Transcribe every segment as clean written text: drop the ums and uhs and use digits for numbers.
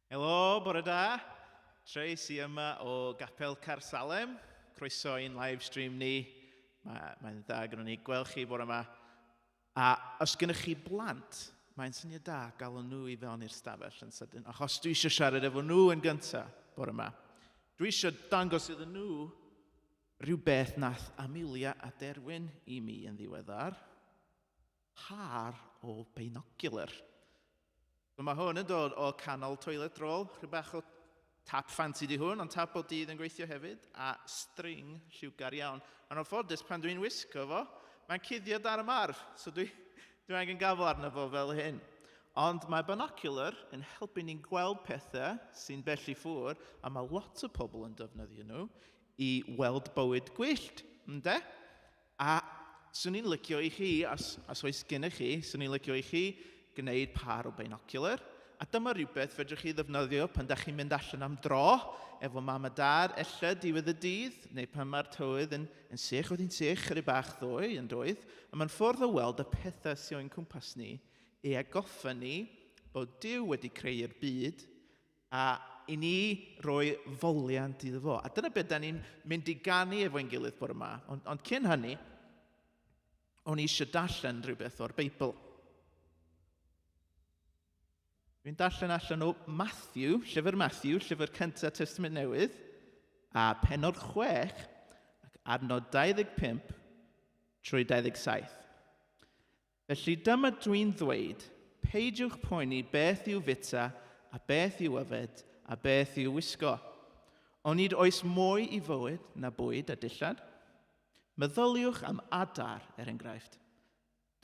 Helo, bore da. Tracy yma o Gapel Carsalem. Croeso i'n live stream ni. Mae'n dda gyda ni gweld chi bore yma. A os gennych chi blant, mae'n syniad da gael nhw i fewn i'r stafell yn sydyn. Achos dwi eisiau siarad efo nhw yn gyntaf bore yma. Dwi eisiau dangos iddyn nhw rhywbeth nath Amelia a Derwyn i mi yn ddiweddar. Par o binocular. So mae hwn yn dod o canol toilet roll, rhyw bach o tap fancy di hwn, ond tap o dydd yn gweithio hefyd, a string lliwgar iawn. Yn anffodus, pan dwi'n wisgo fo, mae'n cuddio dar y marf, so dwi angen gafel arno fo fel hyn. Ond mae binocular yn helpu ni'n gweld pethau sy'n bell i ffwr, a mae lot o pobl yn defnyddio nhw i weld bywyd gwyllt, ynde? A swn i'n licio i chi, os oes gennych chi, swn i'n licio i chi gwneud par o binocular. A dyma rhywbeth fedrwch chi ddefnyddio pan da chi'n mynd allan am dro, efo mam a dad, ella diwedd y dydd, neu pan mae'r tywydd yn sych, oedd hi'n sych, chydig bach ddoe yn doedd. A mae'n ffordd o weld y pethau sy'n o'n cwmpas ni, i agoffa ni bod Duw wedi creu'r byd, a i ni roi foliant iddo fo. A dyna beth da ni'n mynd i ganu efo'n gilydd bore yma. Ond cyn hynny, o'n i eisiau darllen rhywbeth o'r Beibl. Dwi'n darllen allan o llyfr cyntaf Testament Newydd, a pennod 6, ac adnod 25 trwy 27. Felly dyma dwi'n ddweud, peidiwch poeni beth yw fita, a beth yw yfed, a beth yw wisgo. Onid oes mwy i fywyd na bwyd a dillad? Meddyliwch am adar, enghraifft.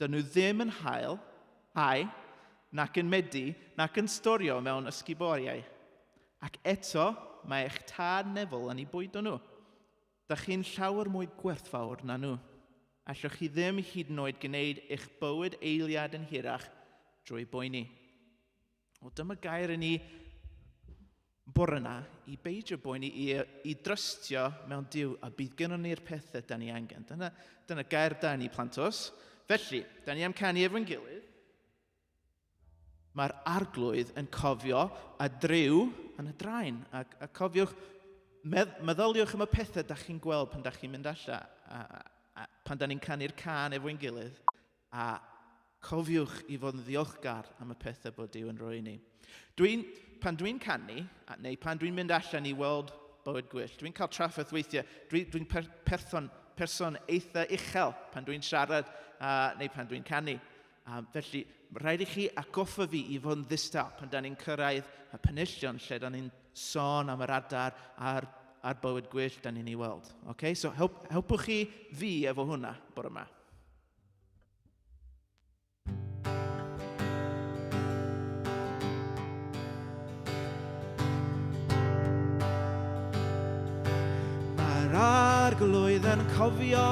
Dyn nhw ddim yn hau, nac yn medi, nac yn storio mewn ysguboriau. Ac eto, mae eich tad nefol yn ei bwydo nhw. Da chi'n llawer mwy gwerthfawr na nhw. Allwch chi ddim hyd yn oed gwneud eich bywyd eiliad yn hirach drwy boeni. O dyma gair i ni bore yna i beidio boeni i drystio mewn Duw a bydd gynnon ni'r pethau da ni angen. Dyna gair da ni plantos. Felly, da ni am canu efo'n gilydd. Mae'r arglwydd yn cofio a driw yn y draen. A cofiwch, meddyliwch am y pethau da chi'n gweld pan da chi'n mynd allan. Pan da ni'n canu'r can efo'n gilydd. A cofiwch i fod yn ddiolchgar am y pethau bod Duw yn rhoi ni. Pan dwi'n canu, neu pan dwi'n mynd allan i weld bywyd gwyllt, dwi'n cael trafferth weithiau. Dwi'n person eitha uchel pan dwi'n siarad neu pan dwi'n canu. Felly, rhaid i chi agoffa fi i fod yn ddistaw pan da ni'n cyrraedd y penillion lle da ni'n sôn am yr adar a'r bywyd gwyllt da ni'n ei weld. Okay? So, helpwch chi fi efo hwnna bore yma. Mae'r arglwydd yn cofio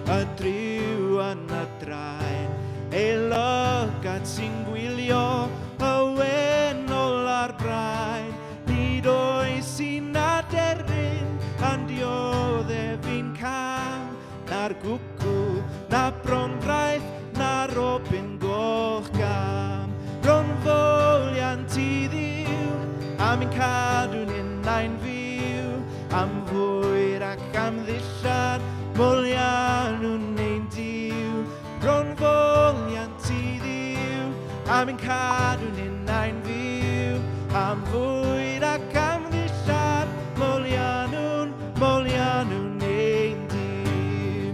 y driw yn y draen, ei lygad sy'n gwylio y wenol a'r braen. Nid oes i'n aderyn yn dioddef i'n cam, na'r gwcw, na bronfraith, na robin goch gam. Bronfoliant i Dduw, am ein cadw ni'n ein fyw, am fwyr ac am ddillad, molian nhw'n ein Duw. Bronfoliant i Dduw, am ein cadw ni'n ein fyw, am fwyr ac am ddillad, molian nhw'n ein Duw.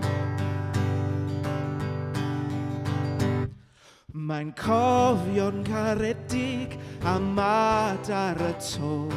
Mae'n cofio'n caredig am adar y to,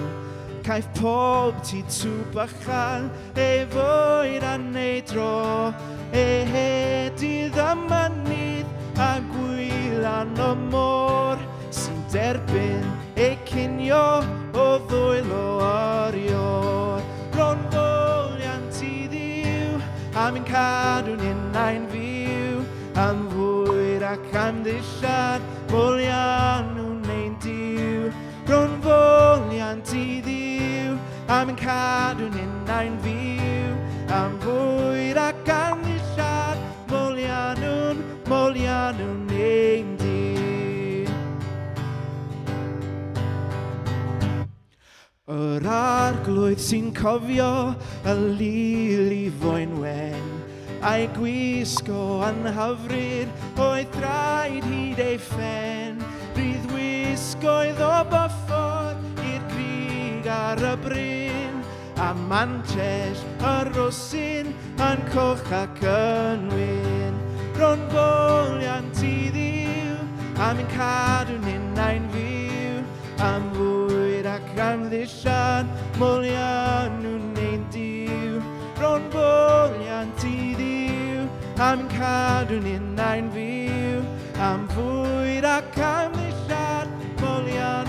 caiff pob ti tŵ bychan, ei fwyd a neud dro, ei hedydd a mynydd a gwylan o môr, sy'n derbyn ei cinio o ddwylo orior. Bronfoliant i Dduw, am ein cadw ni'n ein fyw, am fwyd ac am ddillad, molian nhw'n ein Duw. Bronfoliant i Dduw, am ein cadw ni'n ein fyw, am fwyd ac am ddillad, molian nhw'n ein Duw. Yr arglwydd sy'n cofio y lili foen wen, a'i gwisgo anhyfryd oedd rhaid hyd ei ffen. Rhyddwisgoedd o byffor i'r grig ar y bryn, a mantes y rwsyn yn coch ac yn wyn. Ro'n foliant i ddiw, am ein cadw ninnau'n fyw, am fwyd ac am ddisiad, molian nhw'n ein diw. Ro'n foliant i ddiw, am ein cadw ninnau'n fyw, am fwyd ac am ddisiad, molian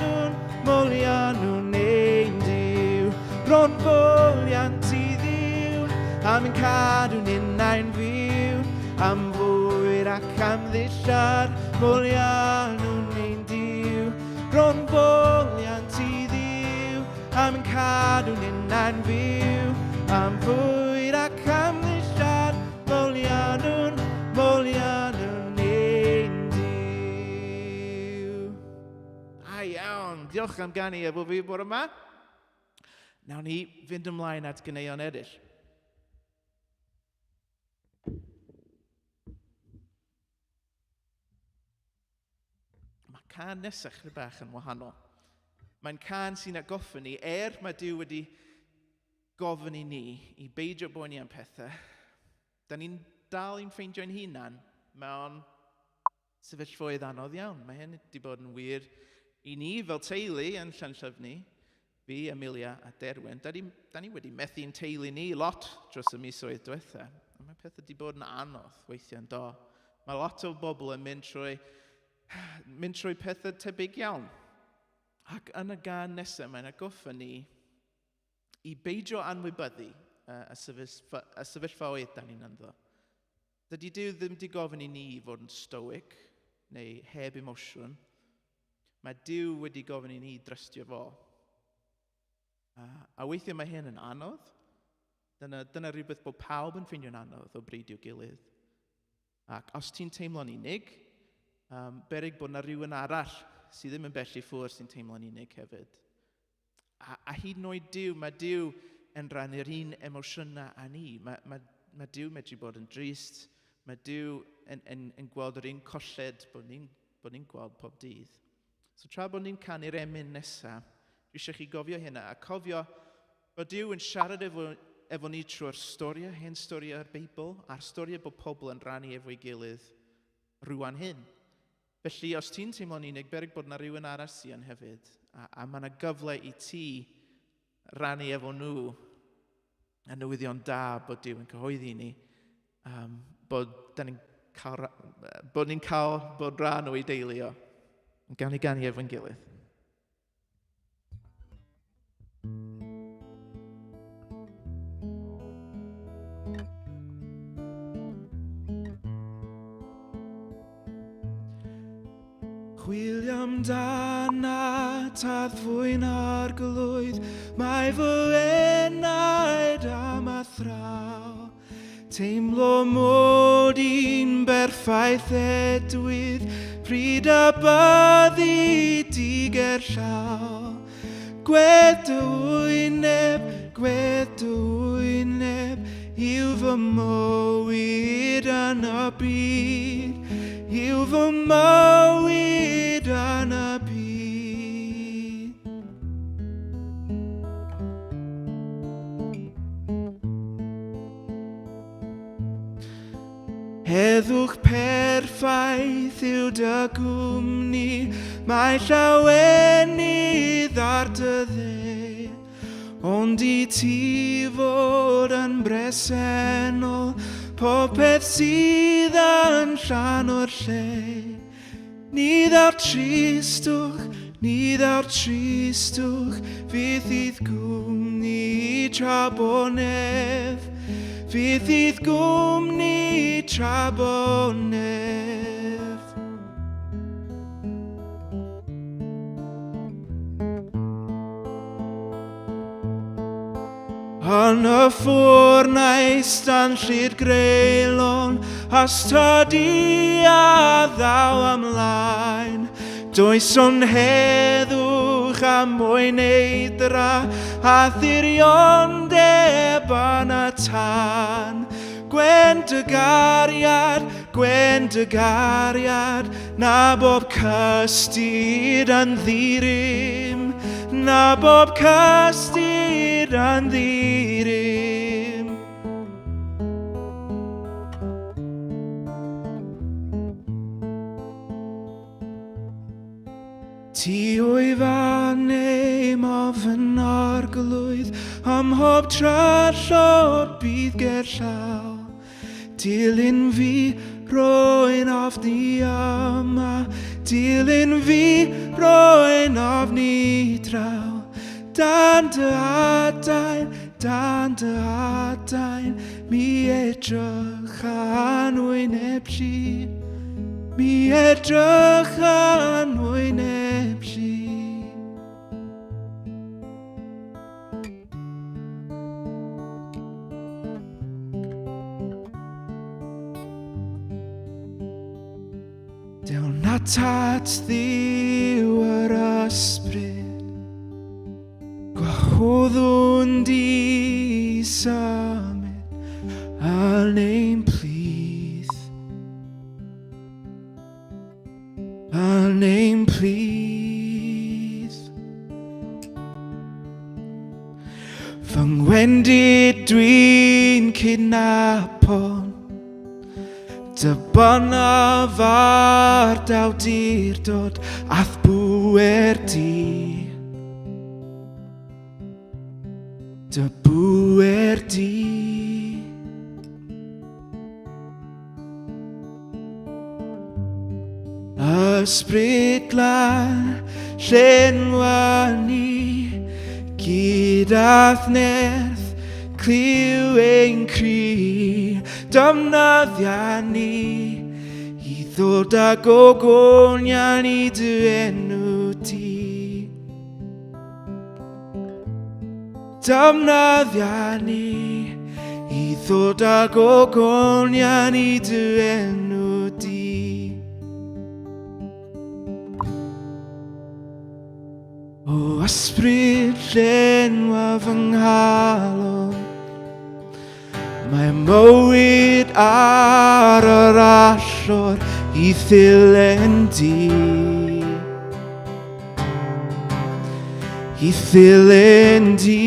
nhw'n ein diw. Ro'n foliant i ddiw, am ein cadw ninnau'n fyw, am fwyd ac am ddisiad, molian nhw'n ein diw. Ro'n foliant i ddiw, am ein cadw ninnau'n fyw, am fwyd ac am ddisiad, molian nhw'n ein diw. Da iawn, diolch am ganu efo fi bore yma. Nawn ni fynd ymlaen at ganeuon eraill. Mae can nesaf chydig bach yn wahanol. Mae'n can sy'n atgoffa ni, mae Duw wedi gofyn i ni i beidio boeni am pethau. Da ni'n dal i'n ffeindio'n hunan mewn sefyllfoedd anodd iawn. Mae hyn wedi bod yn wir i ni fel teulu yn Llanllyfni, fi, Amelia a Derwyn. Da ni wedi methu'n teulu ni lot dros y misoedd diwetha. Mae pethau wedi bod yn anodd weithiau'n do. Mae lot o bobl yn mynd trwy pethau tebyg iawn. Ac yn y gan nesaf, mae'n atgoffa ni i beidio anwybyddu y sefyllfaoedd da ni'n ynddo. Dydy Duw ddim wedi gofyn i ni fod yn stoic neu heb emosiwn. Mae Duw wedi gofyn i ni drystio fo. A weithiau mae hyn yn anodd. Dyna rhywbeth bod pawb yn ffeindio'n anodd o bryd i'w gilydd. Ac os ti'n teimlo'n unig, beryg bod yna rhywun arall sydd ddim yn bell i ffwrdd sy'n teimlo'n unig hefyd. A hyd yn oed Duw, mae Duw yn rhannu'r un emosiynau â ni. Mae Duw medru bod yn drist. Mae Duw yn gweld yr un colled bod ni'n gweld pob dydd. So tra bod ni'n canu'r emyn nesaf, dwi eisiau chi gofio hynna, a cofio bod Duw yn siarad efo ni trwy'r storiau, hen storiau'r Beibl, a'r storiau bod pobl yn rannu efo'i gilydd rwan hyn. Felly, os ti'n teimlo'n unig, beryg bod yna rhywun arall sy'n hefyd, a mae yna gyfle i ti rannu efo nhw a newyddion da bod Duw yn cyhoeddi ni, bod ni'n cael bod rhan o'i deulu o. Gawn ni ganu efo'n gilydd. Chwilio amdana tad fwy'n arglwydd, mae fy enaid am a thraw. Teimlo mod i'n berffaith edwydd, pryd a byddi di gerllaw. Gwed dy wyneb, yw fy mywyd yn y byd. Yw fy mywyd yn y byd. Heddwch perffaith yw dy gwmni, mae llawenydd ar dy dde. Ond i ti fod yn bresennol, popeth sydd yn rhan o'r lle. Ni ddaw'r tristwch, fydd idd gwmni tra bonef. Fydd idd gwmni tra bonef. Yn y ffwrnais dan llyd greulon, as todi a ddaw ymlaen. Does ond heddwch a mwyn eidra a thiriondeb yn y tan. Gwen dy gariad, na bob cystyd yn ddirim, na bob cystyd yn ddirim. Ti o'i fanem ofyn arglwydd am hob trallod bydd gerllaw. Dilyn fi roi'n ofni yma, dilyn fi roi'n ofni draw. Dan dy adain, mi edrych yn wyneb si. Mi edrych yn wyneb si. Down at ddiw yr ysbryd, gwahoddwn di symud yn ein plith, yn ein plith. Fy ngwendid dwi'n cydnabod, dybynaf ar dawdurdod ath bwer di. Dy bwer di. Ysbryd glân llenwa ni, gyda'r nerth cliw ein cri. Defnyddia ni i ddod â gogonion i dy enw ti. Defnyddia ni i ddod â gogonion i dy enw ti. O ysbryd llenwa fy nghalon, mae mywyd ar yr allor i ddilyn di. I ddilyn di.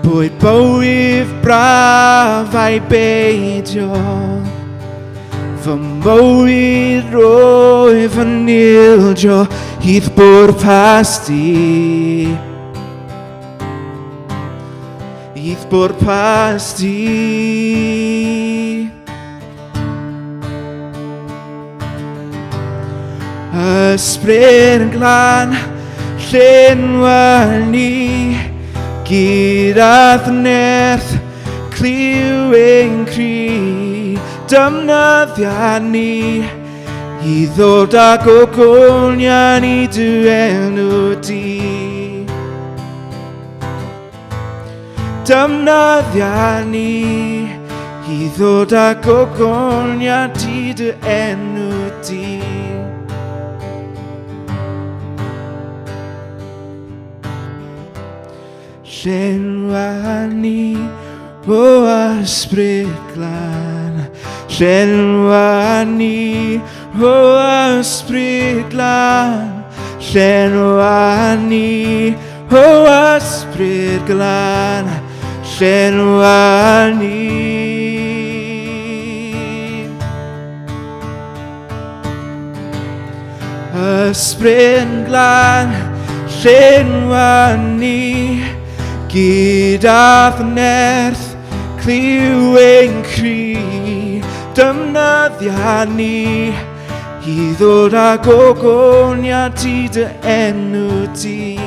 Bwyd bywyd braf a'i beidio, fy mywyd roedd yn ildio i'r bwrpas di. I'r bwrpas di. Ysbryd yn glân llenwa ni, gyda'r nerth cliw ein cri. Defnyddia ni i ddod â gogonion i dy enw di. Defnyddia ni i ddod â gogonion i dy enw di. Llenwa ni o ysbryd glân, llenwa ni o ysbryd glân, llenwa ni o ysbryd glân, llenwa ni. Ysbryd glân llenwa ni, gyda'r nerth cliw ein cri. Defnyddia ni i ddod â gogonion i dy enw di.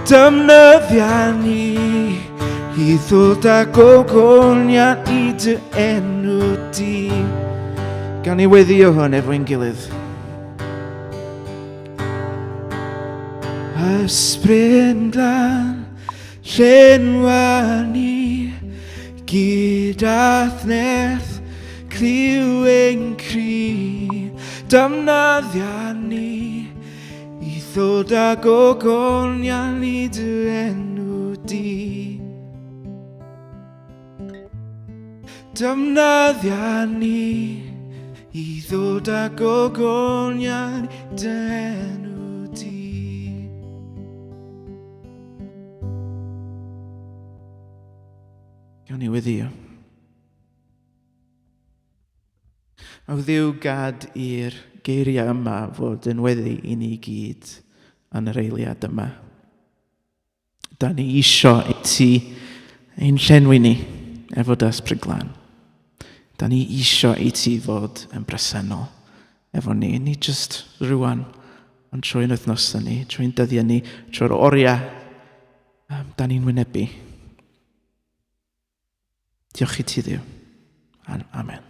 Defnyddia ni i ddod â gogonion i dy enw di. Gawn ni weddio hwn efo'n gilydd. Ysbryd glân llenwa ni, gyda'r nerth Cliw ein cri, damnyddia ni, I ddod â gogonion I dy enw di. Damnyddia ni, I ddod â gogonion I dy enw di. Gawn ni weddio. O Dduw gad i'r geiriau yma fod yn weddi I ni gyd yn yr eiliad yma. Da ni isio I ti ein llenwi ni efo ysbryd glân. Da ni isio I ti fod yn bresennol efo ni. Ni jyst rwan ond trwy'n wythnosau ni, trwy'n dyddiau ni, trwy'r oriau da ni'n wynebu. Diolch I ti Dduw. Amen.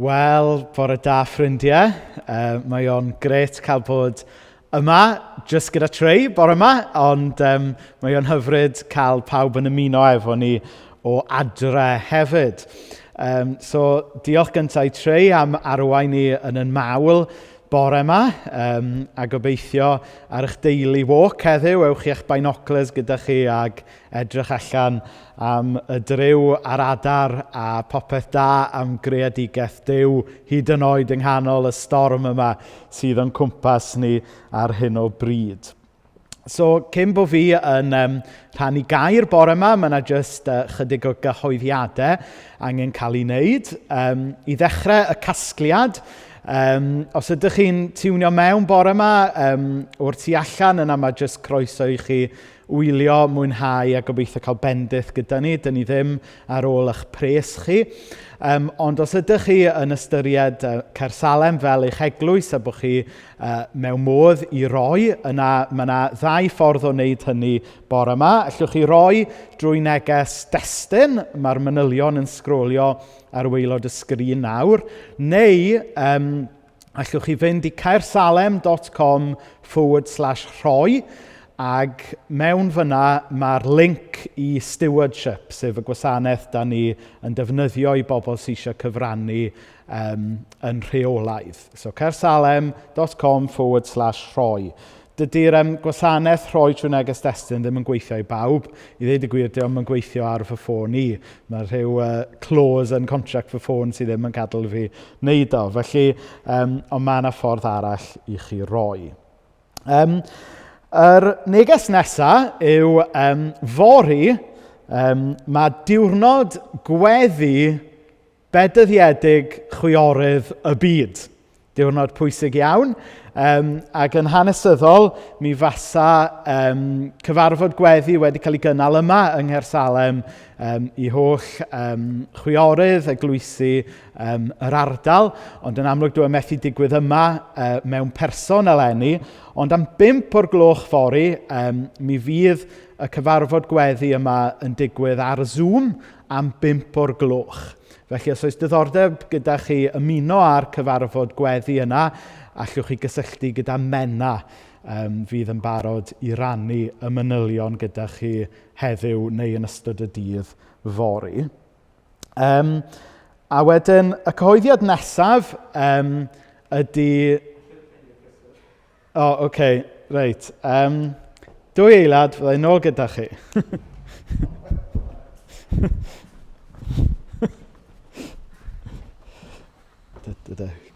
Wel, bore da ffrindiau. Mae o'n gret cael bod yma, jyst gyda Trey bore yma, ond mae o'n hyfryd cael pawb yn ymuno efo ni o adre hefyd. So, diolch gyntaf i Trey am arwain ni yn mawl bore yma, a gobeithio ar eich daily walk heddiw, ewch i eich binoculars gyda chi ag edrych allan am y driw a'r adar a popeth da am greadigaeth Duw hyd yn oed yng nghanol y storm yma sydd yn cwmpas ni ar hyn o bryd. So, cyn bo fi yn rhannu gair bore yma, mae yna jyst chydig o gyhoeddiadau angen cael ei wneud. I ddechrau y casgliad, os ydych chi'n tiwnio mewn bore yma o'r tu allan, yna mae jyst croeso i chi wylio, mwynhau a gobeithio cael bendith gyda ni. Dyn ni ddim ar ôl eich pres chi. Ond os ydych chi yn ystyried Caersalem fel eich eglwys a bod chi mewn modd i roi, yna mae yna ddau ffordd o wneud hynny bore yma. Allwch chi roi drwy neges destun, mae'r manylion yn sgrolio ar waelod y sgrin nawr, neu allwch chi fynd i caersalem.com/rhoi, ag mewn fyna mae'r link i stewardship, sef y gwasanaeth da ni yn defnyddio i bobl sydd eisiau cyfrannu yn rheolaidd. So, caersalem.com/rhoi. Dydy'r gwasanaeth rhoi trwy neges destun ddim yn gweithio i bawb. I ddweud y gwir, ddim yn gweithio ar fy ffôn i. Mae rhyw clause yn contract fy ffôn sydd ddim yn gadael fi wneud o. Felly, ond mae yna ffordd arall i chi roi. Yr neges nesaf yw fory, mae diwrnod gweddi bedyddiedig chwiorydd y byd. Diwrnod pwysig iawn. Ac yn hanesyddol, mi fasa cyfarfod gweddi wedi cael ei gynnal yma yng Nghaersalem i holl chwiorydd, eglwysu yr ardal, ond yn amlwg dwi'n methu digwydd yma mewn person eleni, ond am 5 o'r gloch fory, mi fydd y cyfarfod gweddi yma yn digwydd ar Zoom am 5 o'r gloch. Felly, os oes diddordeb gyda chi ymuno ar cyfarfod gweddi yna, allwch chi gysylltu gyda Mena fydd yn barod i rannu y manylion gyda chi heddiw neu yn ystod y dydd fory. A wedyn, y cyhoeddiad nesaf ydy... oce, reit. 2 eiliad, fyddai nôl gyda chi.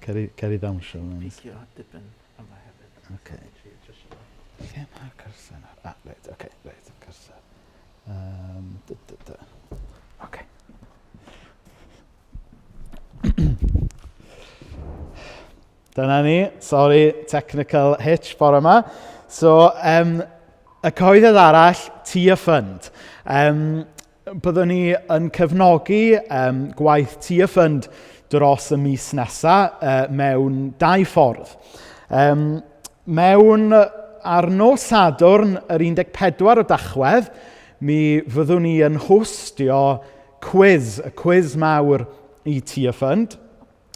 Cer i ddawnsio. Picio dipyn yma hefyd. Oce. Lle mae'r cursor? Reit, oce, reit, y cursor. Oce. Dyna ni, sorry, technical hitch bore yma. So, y cyhoeddiad arall, Tia Fund. Byddwn ni yn cefnogi gwaith Tia Fund dros y mis nesaf mewn 2 ffordd. Mewn ar nos Sadwrn, yr 14 o Tachwedd, mi fyddwn ni yn hostio quiz, y quiz mawr i Tia Fund.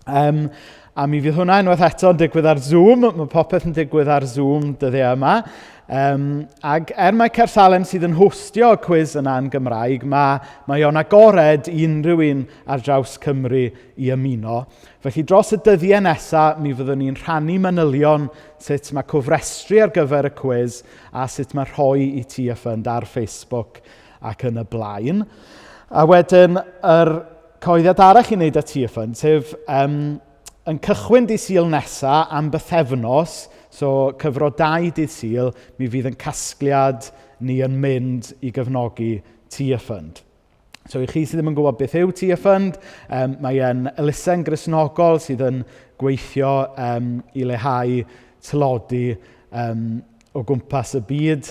A mi fydd hwnna unwaith eto yn digwydd ar Zoom. Mae popeth yn digwydd ar Zoom dyddiau yma. Ag mae Caersalem sydd yn hostio y quiz yna yn Gymraeg, mae o'n agored i unrhyw un ar draws Cymru i ymuno. Felly dros y dyddiau nesaf, mi fyddwn ni'n rhannu manylion sut mae cofrestru ar gyfer y quiz a sut mae rhoi i Tia Fund ar Facebook ac yn y blaen. A wedyn, yr cyhoeddiad arall i wneud â Tia Fund, sef yn cychwyn dydd Sul nesaf am bythefnos, so cyfro 2 dydd Sul, mi fydd yn casgliad ni yn mynd i gefnogi Tia Fund. So i chi sydd ddim yn gwybod beth yw Tia Fund, mae e'n elusen Gristnogol sydd yn gweithio i leihau tlodi o gwmpas y byd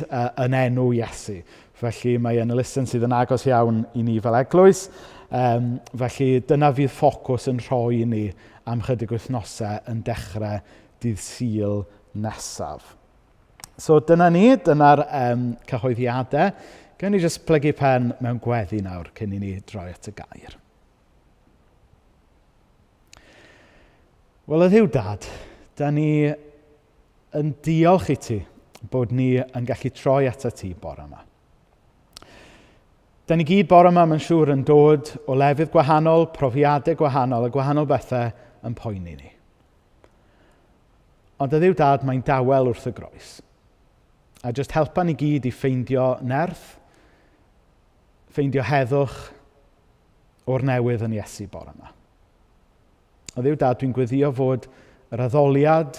yn enw Iesu. Felly mae e'n elusen sydd yn agos iawn i ni fel eglwys. Felly dyna fydd ffocws yn rhoi i ni am chydig wythnosau yn dechrau dydd Sul nesaf. So dyna ni, dyna'r cyhoeddiadau. Gawn ni jyst plygu pen mewn gweddi nawr cyn i ni droi at y gair. Wel, y Dduw Dad, da ni yn diolch i ti bod ni yn gallu troi at ti bore yma. Da ni gyd bore yma, mae'n siŵr, yn dod o lefydd gwahanol, profiadau gwahanol, a gwahanol bethau yn poeni ni. Ond y Dduw Dad, mae'n dawel wrth y groes. A jyst helpa ni gyd i ffeindio nerth, ffeindio heddwch o'r newydd yn Iesu bore yma. O Dduw Dad, dwi'n gweddio fod yr addoliad,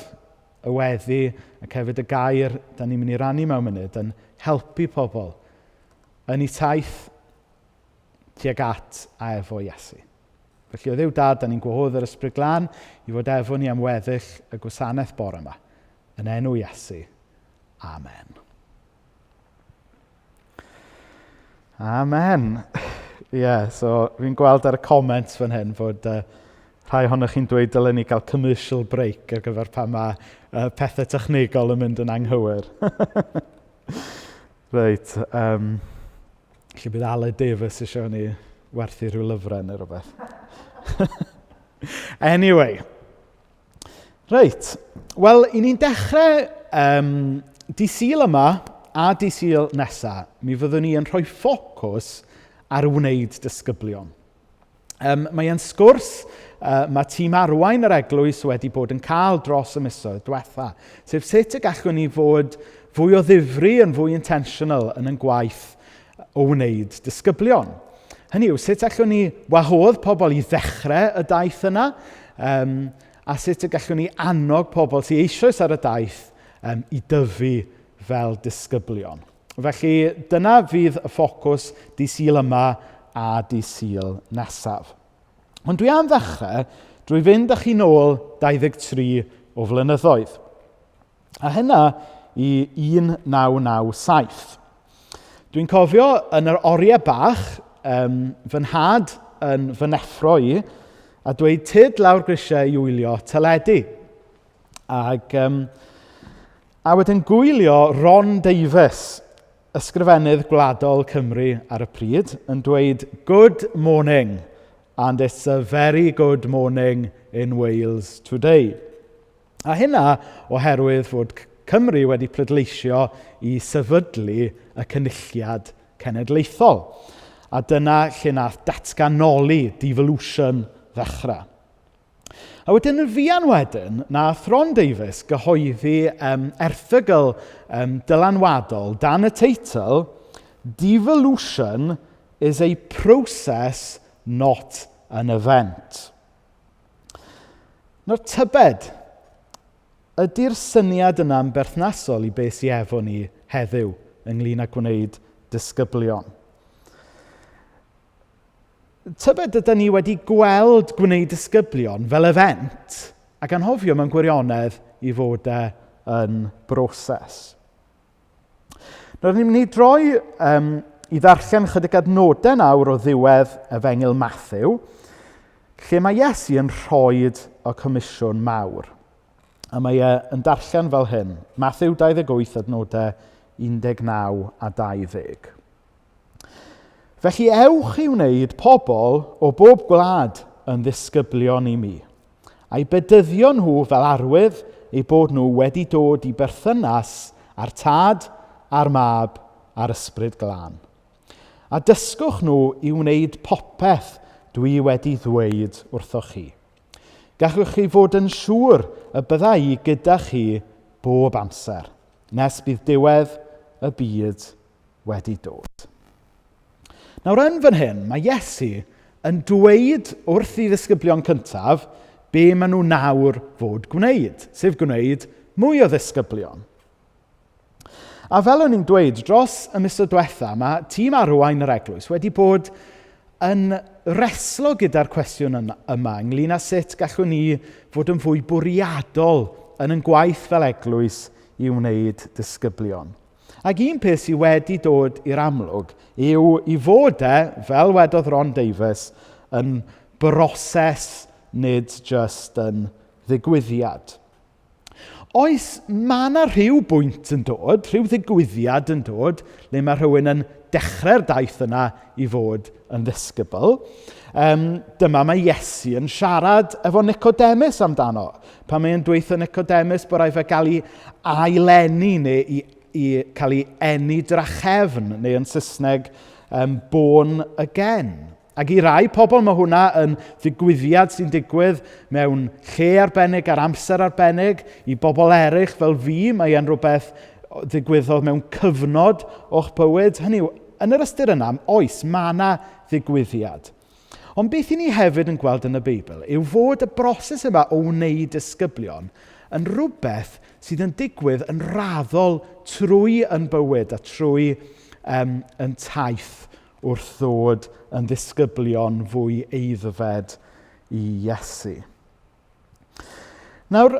y weddi, ac hefyd y gair da ni'n mynd i rannu mewn munud yn helpu pobl yn eu taith tuag at a efo Iesu. Felly o Dduw Dad, da ni'n gwahodd yr Ysbryd Glân i fod efo ni am weddill y gwasanaeth bore yma. Yn enw Iesu. Amen. Amen. So fi'n gweld ar y comments fan hyn fod rhai ohonoch chi'n dweud dylen ni gael commercial break ar gyfer pan mae pethau technegol yn mynd yn anghywir. Reit. Lle bydd Aled Davies eisiau ni werthu rhyw lyfrau neu rhywbeth. Anyway. Reit. Wel, i ni'n dechrau dydd Sul yma a dydd Sul nesaf, mi fyddwn ni yn rhoi ffocws ar wneud disgyblion. Mae yn sgwrs mae tîm arwain yr eglwys wedi bod yn cael dros y misoedd diwetha. Sef sut y gallwn ni fod fwy o ddifri yn fwy intentional yn gwaith o wneud disgyblion. Hynny yw, sut allwn ni wahodd pobl i ddechrau y daith yna, a sut y gallwn ni annog pobl sy'n eisoes ar y daith i dyfu fel disgyblion. Felly, dyna fydd y ffocws dydd Sul yma a dydd Sul nesaf. Ond dwi am ddechrau drwy fynd â chi nôl 23 o flynyddoedd. A hynna i 1997. Dwi'n cofio yn yr oriau bach, fy nhad yn fy neffro i, a dweud tyd lawr grisiau i wylio teledu. A wedyn gwylio Ron Davies, ysgrifennydd gwladol Cymru ar y pryd, yn dweud, "Good morning, and it's a very good morning in Wales today." A hynna oherwydd fod Cymru wedi pleidleisio i sefydlu y Cynulliad Cenedlaethol. A dyna lle nath datganoli devolution ddechrau. A wedyn yn fuan wedyn, nath Ron Davies gyhoeddi erthygl dylanwadol dan y teitl "Devolution is a process, not an event." Nawr tybed, ydy'r syniad yna'n berthnasol i beth sy'n efo ni heddiw ynglŷn â gwneud disgyblion? Tybed ydyn ni wedi gweld gwneud disgyblion fel event ac anhofio mewn gwirionedd i fod yn broses. Nawr, ni'n mynd i droi i ddarllen chydig adnodau nawr o ddiwedd Efengyl Mathew, lle mae Iesu yn rhoi o comisiwn mawr. A mae yn darllen fel hyn, Mathew 28, adnodau 19 a 20. "Felly ewch i wneud pobl o bob gwlad yn ddisgyblion i mi, a'i bedyddio nhw fel arwydd eu bod nhw wedi dod i berthynas a'r Tad, a'r Mab, a'r Ysbryd Glân. A dysgwch nhw i wneud popeth dwi wedi ddweud wrthoch chi. Gallwch chi fod yn siŵr y bydda i gyda chi bob amser, nes bydd diwedd y byd wedi dod." Nawr yn fan hyn, mae Iesu yn dweud wrth i ddisgyblion cyntaf be maen nhw nawr fod gwneud, sef gwneud mwy o ddisgyblion. A fel o'n i'n dweud, dros y misoedd diwetha, mae tîm arwain yr eglwys wedi bod yn reslo gyda'r cwestiwn yma ynglŷn â sut gallwn ni fod yn fwy bwriadol yn gwaith fel eglwys i wneud disgyblion. Ac un peth sydd wedi dod i'r amlwg yw i fod fel wedodd Ron Davies, yn broses nid just yn ddigwyddiad. Oes, mae yna rhyw bwynt yn dod, rhyw ddigwyddiad yn dod, le mae rhywun yn dechrau'r daith yna i fod yn ddisgybl. Dyma mae Iesu yn siarad efo Nicodemus amdano. Pan mae'n dweutho Nicodemus bod rhaid fe gael ei ailenni neu i cael ei enni drachefn, neu yn Saesneg born again. Ac i rai pobl mae hwnna yn ddigwyddiad sy'n digwydd mewn lle arbennig ar amser arbennig. I bobl eraill fel fi, mae e'n rhywbeth ddigwyddodd mewn cyfnod o'ch bywyd. Hynny yw, yn yr ystyr yna, oes, mae yna ddigwyddiad. Ond beth i ni hefyd yn gweld yn y Beibl yw fod y broses yma o wneud disgyblion yn rhywbeth sydd yn digwydd yn raddol trwy yn bywyd a trwy yn taith wrth ddod yn ddisgyblion fwy eiddfed i Iesu. Nawr,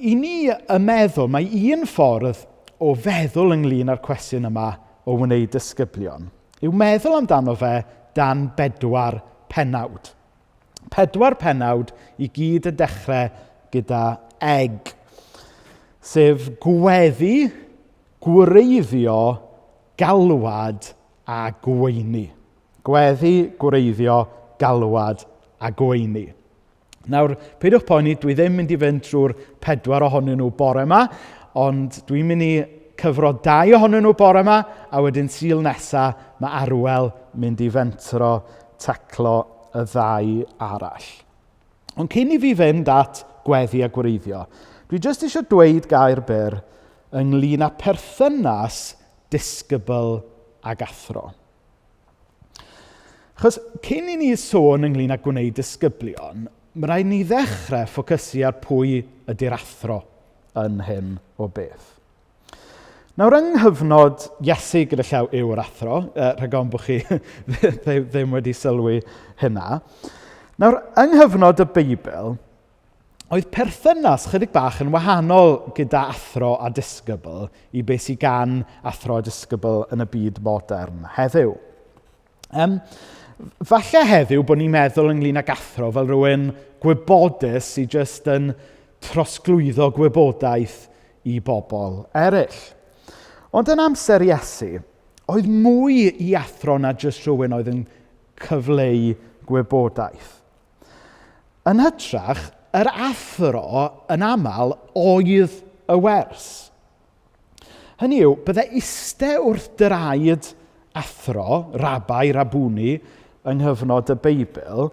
i ni y meddwl, mae un ffordd o feddwl ynglyn â'r cwestiwn yma o wneud disgyblion yw meddwl amdano fe dan 4 pennawd. 4 pennawd i gyd y dechrau gyda eg, sef gweddi, gwreiddio, galwad a gweini. Gweddi, gwreiddio, galwad a gweini. Nawr, peidiwch poeni, dwi ddim mynd i fynd trwy'r 4 ohonyn nhw bore yma, ond dwi'n mynd i cyfro 2 ohonyn nhw bore yma, a wedyn Sul nesa mae Arwel mynd i fentro taclo y 2 arall. Ond cyn i fi fynd at gweddi a gwreiddio, dwi jyst eisiau dweud gair byr ynglyn â perthynas disgybl ag athro. Achos cyn i ni sôn ynglyn â gwneud disgyblion, mae rhaid ni ddechrau ffocysu ar pwy ydy'r athro yn hyn o beth. Nawr, yng nghyfnod Iesu gyda llaw yw'r athro, rhag ofn bod chi ddim wedi sylwi hynna. Nawr, yng nghyfnod y Beibl, oedd perthynas chydig bach yn wahanol gyda athro a disgybl i beth sydd gan athro a disgybl yn y byd modern heddiw. Falle heddiw bod ni'n meddwl ynglyn ag athro fel rhywun gwybodus sydd jyst yn trosglwyddo gwybodaeth i bobl eraill. Ond yn amser Iesu, oedd mwy i athro na jyst rhywun oedd yn cyfleu gwybodaeth. Yn hytrach, yr athro yn aml oedd y wers. Hynny yw, byddai iste wrth draed athro, rabai, rabwni, yng nghyfnod y Beibl,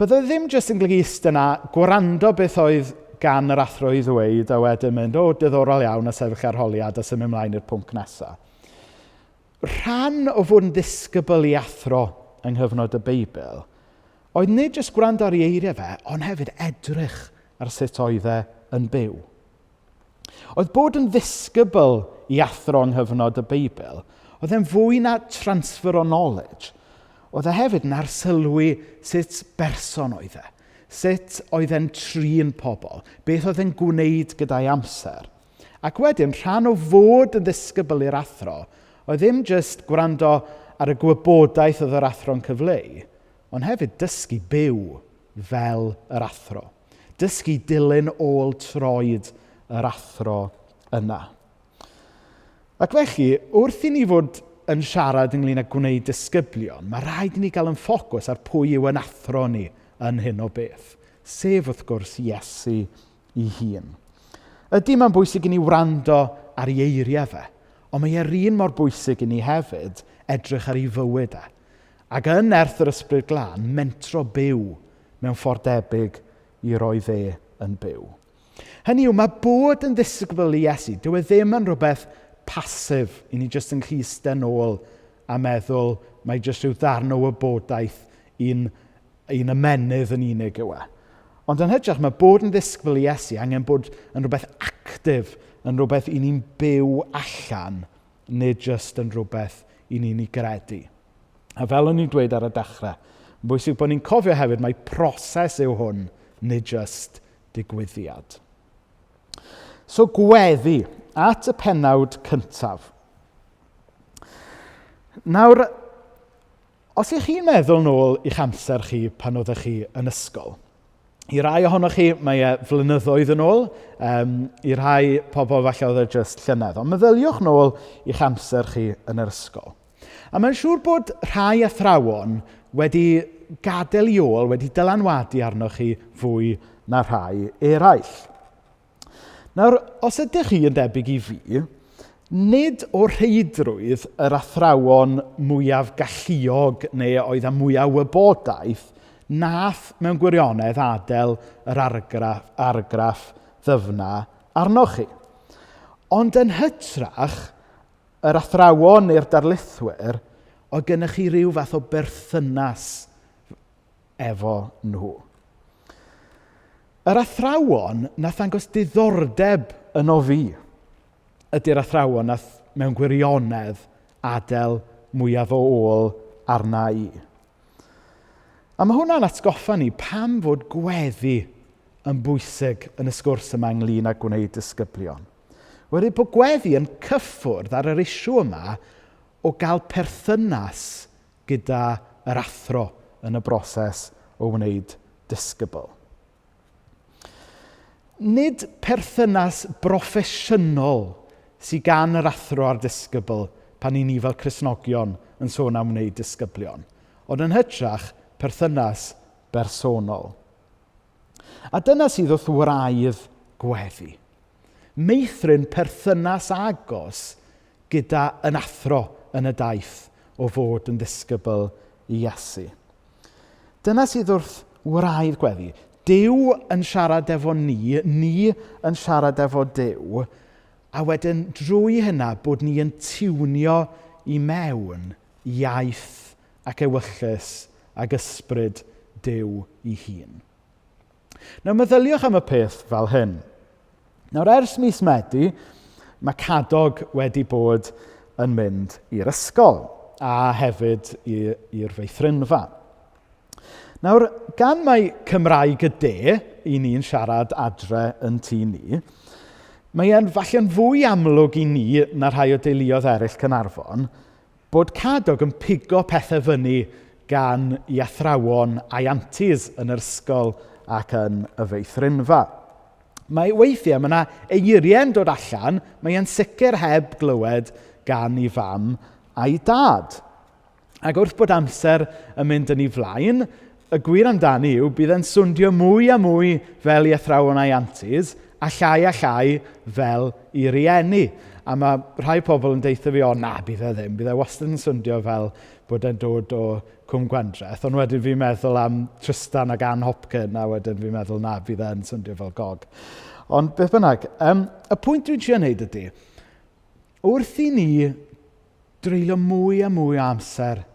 byddai ddim jyst yn golygu iste yna gwrando beth oedd gan yr athro i ddweud a wedyn mynd, diddorol iawn a sefyll arholiad a symud ymlaen i'r pwnc nesaf. Rhan o fod yn ddisgybl i athro yng nghyfnod y Beibl oedd nid jyst gwrando ar ei eiriau fe, ond hefyd edrych ar sut oedd e yn byw. Oedd bod yn ddisgybl i athro yng nghyfnod y Beibl, oedd e'n fwy na transfer o knowledge. Oedd e hefyd yn arsylwi sut berson oedd e, sut oedd e'n trin pobl, beth oedd e'n gwneud gyda'i amser. Ac wedyn, rhan o fod yn ddisgybl i'r athro, oedd ddim jyst gwrando ar y gwybodaeth oedd yr athro'n cyfleu, ond hefyd dysgu byw fel yr athro. Dysgu dilyn ôl troed yr athro yna. Ac felly, wrth i ni fod yn siarad ynglyn â gwneud disgyblion, mae rhaid i ni gael yn ffocws ar pwy yw yn athro ni yn hyn o beth, sef wrth gwrs Iesu ei hun. Ydy mae'n bwysig i ni wrando ar ei eiriau fe, ond mae e'r un mor bwysig i ni hefyd edrych ar ei fywyd e. Ac yn erth yr ysbryd glân, mentro byw mewn ffordd debyg i roedd e yn byw. Hynny yw, mae bod yn ddisgybl i Iesu, dyw e ddim yn rhywbeth pasif i ni jyst yn clysten ôl a meddwl mae jyst rhyw ddarn o wybodaeth un ymenydd yn unig yw e. Ond yn hytrach, mae bod yn ddisgybl i Iesu angen bod yn rhywbeth actif, yn rhywbeth i ni'n byw allan, nid jyst yn rhywbeth i ni'n ei gredu. A fel o'n i'n dweud ar y dechrau, yn bwysig bod ni'n cofio hefyd mae proses yw hwn, nid jyst digwyddiad. So gweddi, at y pennawd cyntaf. Nawr, os ych chi'n meddwl nôl i'ch amser chi pan oeddech chi yn ysgol, I rai ohonoch chi, mae flynyddoedd yn ôl. I rai pobl falle oedd e jyst llynedd. Ond meddyliwch nôl i'ch amser chi yn yr ysgol. A mae'n siŵr bod rhai athrawon wedi gadael i ôl, wedi dylanwadu arnoch chi fwy na rhai eraill. Nawr, os ydych chi yn debyg i fi, nid o rheidrwydd yr athrawon mwyaf galluog neu oedd â mwyaf wybodaeth nath mewn gwirionedd adael yr argraff ddyfna arnoch chi. Ond yn hytrach, yr athrawon neu'r darlithwyr, oedd gennych chi ryw fath o berthynas efo nhw. Yr athrawon nath ddangos diddordeb yno fi ydy'r athrawon nath mewn gwirionedd adael mwyaf o ôl arna i. A mae hwnna'n atgoffa ni pam fod gweddi yn bwysig yn y sgwrs yma ynglyn â gwneud disgyblion. Wedi bod gweddi yn cyffwrdd ar yr isiw yma o gael perthynas gyda yr athro yn y broses o wneud disgybl. Nid perthynas broffesiynol sydd gan yr athro a'r disgybl pan i ni fel Cristnogion yn sôn am wneud disgyblion, ond yn hytrach perthynas bersonol. A dyna sydd wrth wraidd gweddi. Meithrin perthynas agos gyda yn athro yn y daith o fod yn disgybl i Iesu. Dyna sydd wrth wraidd gweddi. Duw yn siarad efo ni yn siarad efo Duw, a wedyn drwy hynna bod ni yn tiwnio i mewn iaith ac ewyllus ac ysbryd Duw ei hun. Nawr meddyliwch am y peth fel hyn. Nawr ers mis Medi, mae Cadog wedi bod yn mynd i'r ysgol a hefyd i'r feithrinfa. Nawr, gan mai Cymraeg y de, i ni'n siarad adre yn tŷ ni, mae e'n falle'n fwy amlwg i ni na rhai o deuluoedd eraill Caernarfon bod Cadog yn pigo pethau fyny gan i athrawon a'i aunties yn yr ysgol ac yn y feithrinfa. Mae weithiau, mae yna eiriau'n dod allan, mae e'n sicr heb glywed gan ei fam a'i dad. Ac wrth bod amser yn mynd yn ei flaen, y gwir amdani yw bydd e'n swndio mwy a mwy fel i athrawon a'i aunties a llai fel i rieni. A mae rhai pobl yn deitha fi, na, bydd e ddim. Bydd e wastad yn swndio fel bod e'n dod o Cwm Gwendraeth. Ond wedyn fi'n meddwl am Tristan ac Ann Hopkin, a wedyn fi'n meddwl, na, bydd e'n swndio fel Gog. Ond beth bynnag, y pwynt dwi'n trio wneud ydy, wrth i ni dreulio mwy a mwy o amser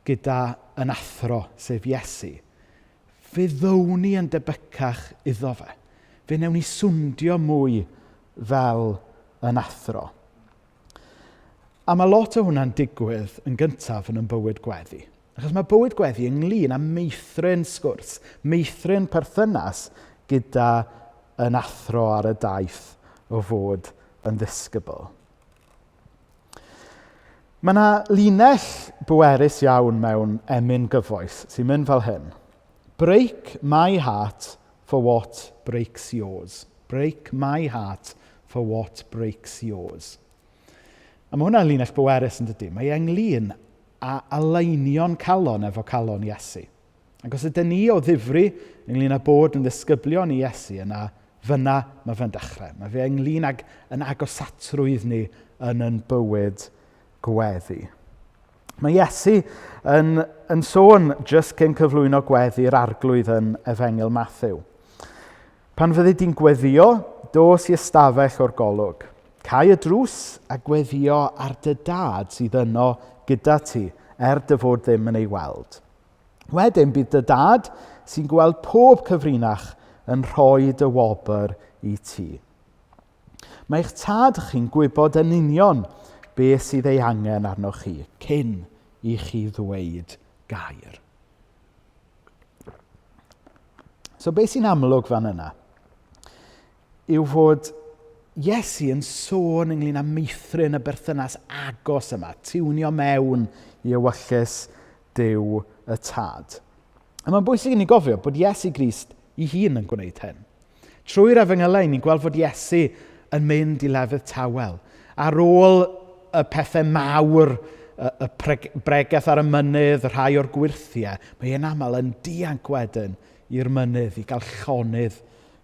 gyda yn athro, sef Iesu, fe ddown ni yn debycach iddo fe. Fe newn ni swndio mwy fel yn athro. A mae lot o hwnna'n digwydd yn gyntaf yn bywyd gweddi. Achos mae bywyd gweddi ynglyn â meithrin sgwrs, meithrin perthynas gyda yn athro ar y daith o fod yn ddisgybl. Mae yna linell bwerus iawn mewn emyn gyfoes sy'n mynd fel hyn. Break my heart for what breaks yours. Break my heart for what breaks yours. A mae hwnna'n linell bwerus yn dydy. Mae ynglyn â aleinio'n calon efo calon Iesu. Ac os ydyn ni o ddifri ynglyn â bod yn ddisgyblion i Iesu yna, fyna mae fe'n dechrau. Mae fe ynglyn ag yn agosatrwydd ni yn bywyd gweddi. Mae Iesu yn sôn jyst cyn cyflwyno gweddi'r arglwydd yn Efengil Mathew. Pan fyddi di'n gweddio, dos i ystafell o'r golwg. Cau y drws a gweddio ar dy dad sydd yno gyda ti, dy fod ddim yn ei weld. Wedyn bydd dy dad sy'n gweld pob cyfrinach yn rhoi dy wobr i ti. Mae'ch tad chi'n gwybod yn union beth sydd ei angen arnoch chi, cyn i chi ddweud gair. So beth sy'n amlwg fan yna yw fod Iesu yn sôn ynglyn â meithrin y berthynas agos yma, tiwnio mewn i ewyllus Duw y Tad. A mae'n bwysig i ni gofio bod Iesu Grist ei hun yn gwneud hyn. Trwy'r Efengylau, ni'n gweld fod Iesu yn mynd i lefydd tawel. Ar ôl y pethau mawr, y bregaeth ar y mynydd, y rhai o'r gwirthiau, mae e'n aml yn dianc wedyn i'r mynydd i gael llonydd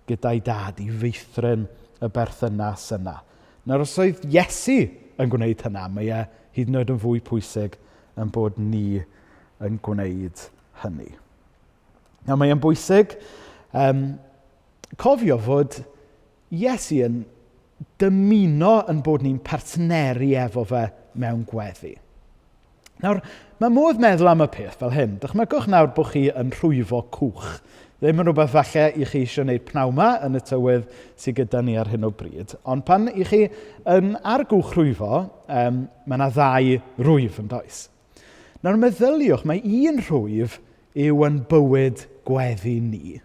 gyda'i dad, i feithrin y berthynas yna. Nawr, os oedd Iesu yn gwneud hynna, mae e hyd yn oed yn fwy pwysig yn bod ni yn gwneud hynny. Nawr, mae e'n bwysig cofio fod Iesu yn dymuno yn bod ni'n partneri efo fe mewn gweddi. Nawr, mae modd meddwl am y peth fel hyn. Dychmygwch nawr bod chi yn rhwyfo cwch. Ddim yn rhywbeth falle i chi eisiau gwneud pnawma yn y tywydd sydd gyda ni ar hyn o bryd. Ond pan i chi yn ar gwch rhwyfo, mae yna 2 rwyf yn does. Nawr meddyliwch, mae un rwyf yw yn bywyd gweddi ni.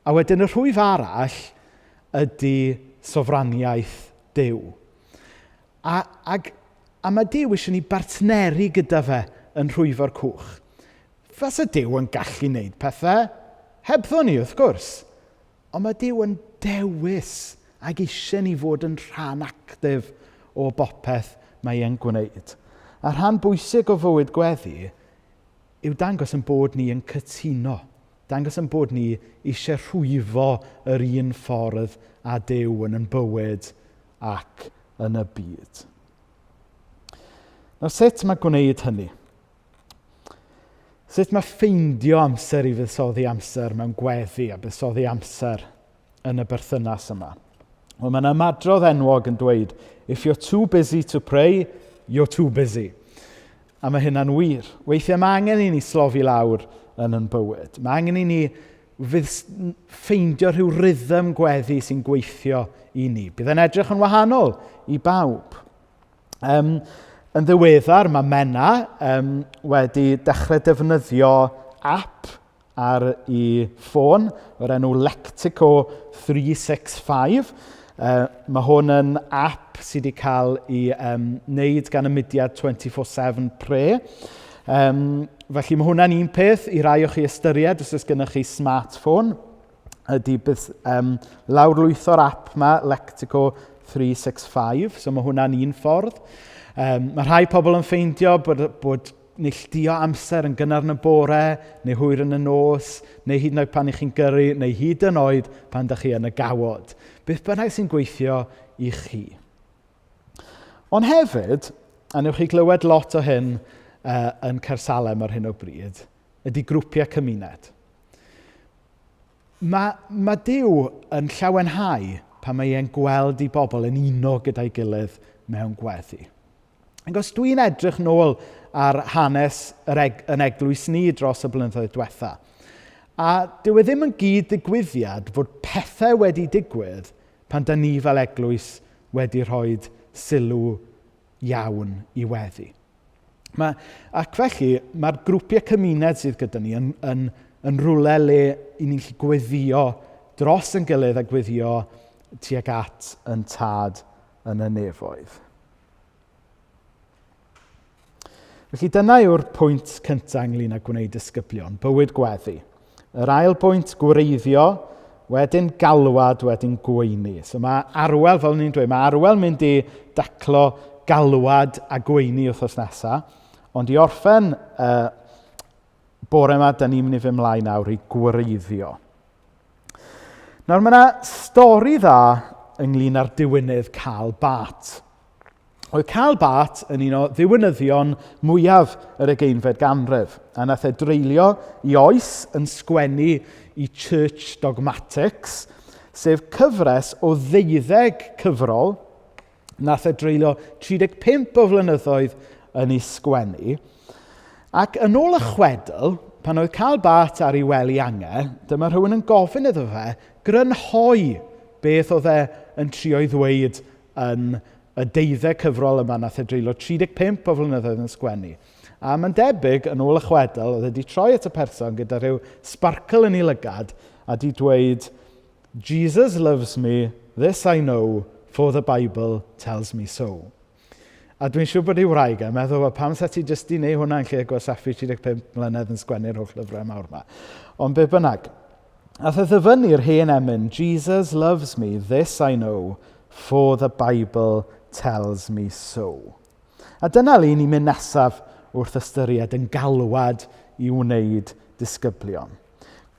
A wedyn y rwyf arall ydy sofraniaeth Duw. A mae Duw eisiau ni bartneri gyda fe yn rhwyfo'r cwch. Fas y Duw yn gallu gwneud pethau hebddo ni, wrth gwrs. Ond mae Duw yn dewis ac eisiau ni fod yn rhan actif o bopeth mae e'n gwneud. A rhan bwysig o fywyd gweddi yw dangos yn bod ni yn cytuno. Dangos yn bod ni eisiau rhwyfo yr un ffordd a Duw yn bywyd ac yn y byd. Nawr, sut mae gwneud hynny? Sut mae ffeindio amser i fuddsoddi amser mewn gweddi a buddsoddi amser yn y berthynas yma? Wel, mae'n ymadrodd enwog yn dweud, if you're too busy to pray, you're too busy. A mae hynna'n wir. Weithiau mae angen i ni slofi lawr yn bywyd. Mae angen i ni ffeindio rhyw rhythm gweddi sy'n gweithio i ni. Bydd yn edrych yn wahanol i bawb. Yn ddiweddar, mae Mena wedi dechrau defnyddio app ar ei ffôn, o'r enw Lectico 365. Mae hwn yn app sydd wedi cael ei wneud gan y mudiad 24/7 Prayer. Felly mae hwnna'n un peth i rai o chi ystyried os oes gennych chi smartphone. Ydy lawrlwytho'r app yma, Lectico 365, so mae hwnna'n un ffordd. Mae rhai pobl yn ffeindio bod neilltuo amser yn gynnar yn y bore, neu hwyr yn y nos, neu hyd yn oed pan i chi'n gyrru, neu hyd yn oed pan ydych chi yn y gawod. Beth bynnag sy'n gweithio i chi. Ond hefyd, a newch chi glywed lot o hyn yn Caersalem ar hyn o bryd, ydy grwpiau cymuned. Mae Duw yn llawenhau pan mae e'n gweld i bobl yn uno gyda'i gilydd mewn gweddi. Ac os dwi'n edrych nôl ar hanes yn eglwys ni dros y blynyddoedd diwetha, a dyw e ddim yn gyd digwyddiad fod pethau wedi digwydd pan da ni fel eglwys wedi rhoi sylw iawn i weddi. Ac felly, mae'r grwpiau cymuned sydd gyda ni yn rwle le i ni'n gallu gweddio dros yn gilydd a gweddio tuag at yn tad yn y nefoedd. Felly dyna yw'r pwynt cyntaf ynglyn â gwneud disgyblion, bywyd gweddi. Yr ail pwynt, gwreiddio, wedyn galwad, wedyn gweini. So mae arwel, fel ni'n dweud, mae arwel mynd i daclo galwad a gweini wythnos nesaf, ond i orffen bore yma, da ni'n mynd i fy mlaen nawr i gwreiddio. Nawr, mae yna stori dda ynglyn â'r diwynydd Cael Bat. Oedd Cael Bat yn un o ddiwynyddion mwyaf yr 20fed ganrif, a nath e dreulio i oes yn sgwennu i Church Dogmatics, sef cyfres o 12 cyfrol, nath e dreulio 35 o flynyddoedd yn ei sgwennu. Ac yn ôl y chwedl, pan oedd Cael Bat ar ei wely angau, dyma rhywun yn gofyn iddo fe grynhoi beth oedd e yn trio i ddweud yn y 12 cyfrol yma nath e dreulio 35 o flynyddoedd yn sgwennu. A mae'n debyg yn ôl y chwedl, oedd wedi troi at y person gyda rhyw sparkle yn ei lygad a di dweud, Jesus loves me, this I know, for the Bible tells me so. A dwi'n siŵr bod ei wraig yn meddwl, pam sa ti jyst i wneud hwnna'n lle gwasaffu 35 mlynedd yn sgwennu'r holl lyfrau mawr yma. Ond be bynnag. A ddyfynu'r hen emyn, Jesus loves me, this I know, for the Bible tells me so. A dyna le ni'n mynd nesaf wrth ystyried yn galwad i wneud disgyblion.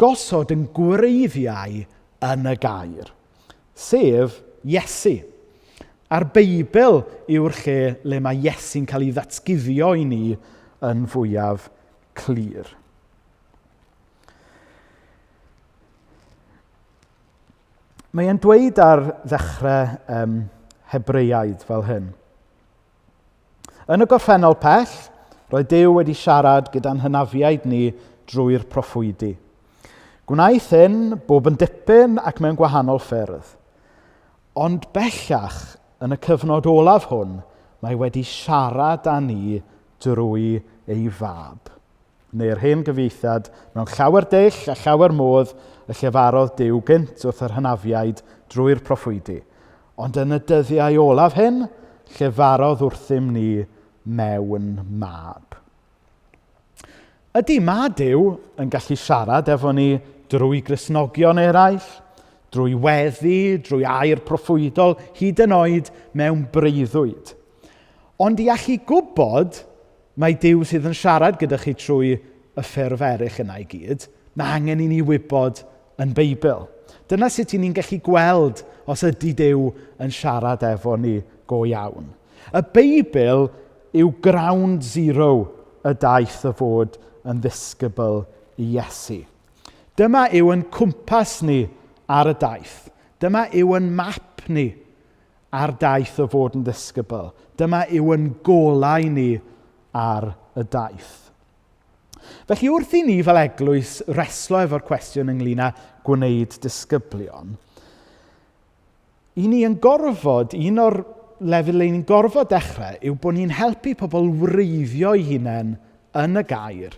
Gosod yn gwreiddiau yn y gair, sef Iesu. A'r Beibl yw'r lle le mae Iesu'n cael ei ddatguddio i ni yn fwyaf clir. Mae e'n dweud ar ddechrau Hebreaid fel hyn. Yn y gorffennol pell, roedd Duw wedi siarad gyda'n hynafiaid ni drwy'r proffwydi. Gwnaeth hyn bob yn dipyn ac mewn gwahanol ffyrdd. Ond bellach yn y cyfnod olaf hwn, mae wedi siarad â ni drwy ei fab. Neu'r hen gyfieithiad, mewn llawer dull a llawer modd y llefarodd Duw gynt wrth yr hynafiaid drwy'r proffwydi. Ond yn y dyddiau olaf hyn, llefarodd wrthym ni mewn mab. Ydy mae Duw yn gallu siarad efo ni drwy Gristnogion eraill, drwy weddi, drwy air proffwydol, hyd yn oed mewn breuddwyd. Ond i allu gwybod mae Duw sydd yn siarad gyda chi trwy y ffurf eraill yna i gyd, mae angen i ni wybod yn Beibl. Dyna sut ni'n gallu gweld os ydy Duw yn siarad efo ni go iawn. Y Beibl yw ground zero y daeth y fod yn ddisgybl i Iesu. Dyma yw yn cwmpas ni ar y daeth. Dyma yw yn map ni ar daeth o fod yn ddisgybl. Dyma yw yn golau ni ar y daeth. Felly wrth i ni fel eglwys reslo efo'r cwestiwn ynglyn â gwneud disgyblion, i ni yn gorfod, un o'r lefydd le ni'n gorfod dechrau yw bod ni'n helpu pobl wreiddio eu hunain yn y gair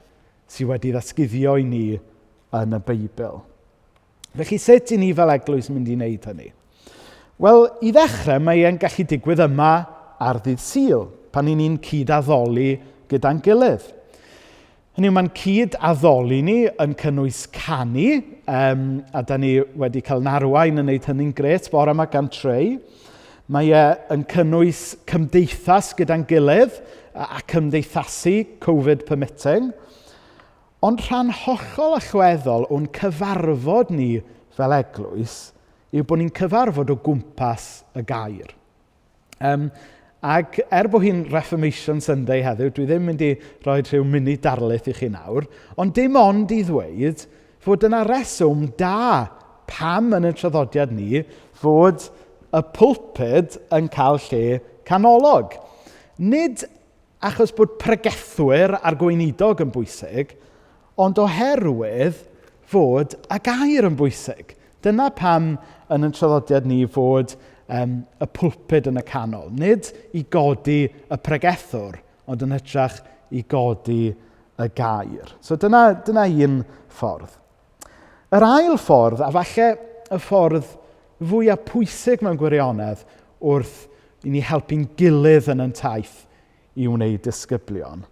sydd wedi ddatguddio i ni yn y Beibl. Felly sut i ni fel eglwys mynd i wneud hynny? Wel, i ddechrau, mae e'n gallu digwydd yma ar ddydd Sul, pan i ni'n cyd-addoli gyda'n gilydd. Hynny yw, mae'n cyd-addoli ni yn cynnwys canu, a da ni wedi cael narwain yn wneud hynny'n gret bore yma gan Trey. Mae yn cynnwys cymdeithas gyda'n gilydd a cymdeithasu, Covid permitting. Ond rhan hollol allweddol o'n cyfarfod ni fel eglwys yw bod ni'n cyfarfod o gwmpas y gair. Ac bod hi'n Reformation Sunday heddiw, dwi ddim mynd i roi rhyw munud darlith i chi nawr, ond dim ond i ddweud fod yna reswm da pam yn y traddodiad ni fod y pwlpid yn cael lle canolog. Nid achos bod pregethwyr a'r gweinidog yn bwysig, ond oherwydd fod y gair yn bwysig. Dyna pam yn y traddodiad ni fod y pwlpid yn y canol. Nid i godi y pregethwr, ond yn hytrach i godi y gair. So dyna un ffordd. Yr ail ffordd, a falle y ffordd fwyaf pwysig mewn gwirionedd wrth i ni helpu'n gilydd yn ein taith i wneud disgyblion,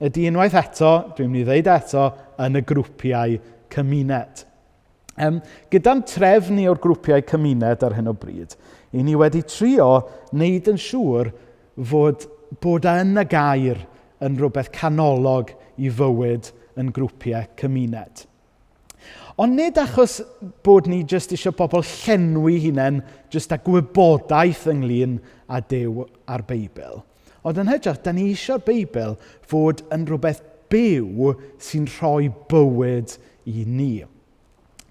ydy unwaith eto, dwi'n mynd i ddeud eto, yn y grwpiau cymuned. Gyda'n trefn ni o'r grwpiau cymuned ar hyn o bryd, i ni wedi trio wneud yn siŵr bod yn y gair yn rhywbeth canolog i fywyd yn grwpiau cymuned. Ond nid achos bod ni jyst eisiau pobl llenwi hunain jyst â gwybodaeth ynglyn â Duw a'r Beibl. Ond yn hytrach, da ni eisiau'r Beibl fod yn rhywbeth byw sy'n rhoi bywyd i ni.